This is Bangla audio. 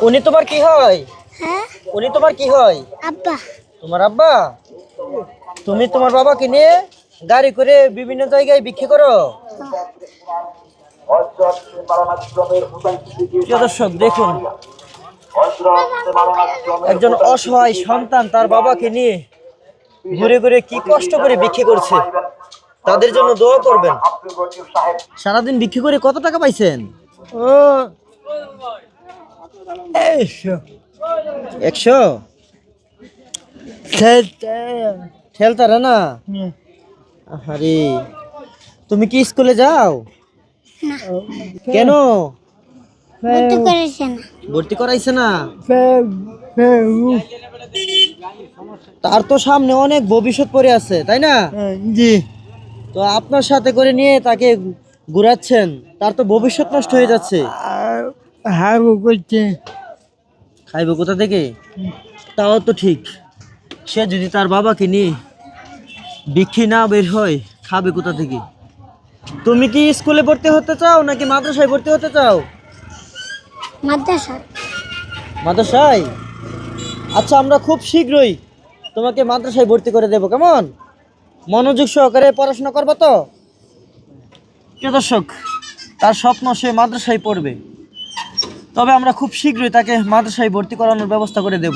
উনি তোমার কি হয়? হ্যাঁ উনি তোমার কি হয়? আব্বা। তোমার আব্বা? তুমি তোমার বাবাকে নিয়ে গাড়ি করে বিভিন্ন জায়গায় বিক্রি করো? প্রিয় দর্শক দেখুন, একজন অসহায় সন্তান তার বাবাকে নিয়ে ঘুরে ঘুরে কি কষ্ট করে বিক্রি করছে। তাদের জন্য দোয়া করবেন। সারাদিন বিক্রি করে কত টাকা পাইছেন? ও 100 100? খেলতে ঠেলতারা না? আরে তুমি কি স্কুলে যাও? না কেন? বুদ্ধি করেছে না। ভর্তি করাইছে না? ফেউ তার তো সামনে অনেক ভবিষ্যৎ পড়ে আছে, তাই না? জি তো আপনার সাথে করে নিয়ে তাকে ঘুরাচ্ছেন, তার তো ভবিষ্যৎ নষ্ট হয়ে যাচ্ছে। হাগু করছে খাইবো কোথা থেকে? তাও তো ঠিক, সে যদি তার বাবাকে নিয়ে বিক্রি না বের হয়, খাবে কোথা থেকে? তুমি কি স্কুলে ভর্তি হতে চাও নাকি মাদ্রাসায় ভর্তি হতে চাও? মাদ্রাসা। মাদ্রাসায়? আচ্ছা, আমরা খুব শীঘ্রই তোমাকে মাদ্রাসায় ভর্তি করে দেব, কেমন? মনোযোগ সহকারে পড়াশোনা করবো তো? প্রিয় দর্শক, তার স্বপ্ন সে মাদ্রাসায় পড়বে, তবে আমরা খুব শীঘ্রই তাকে মাদ্রাসায় ভর্তি করানোর ব্যবস্থা করে দেব।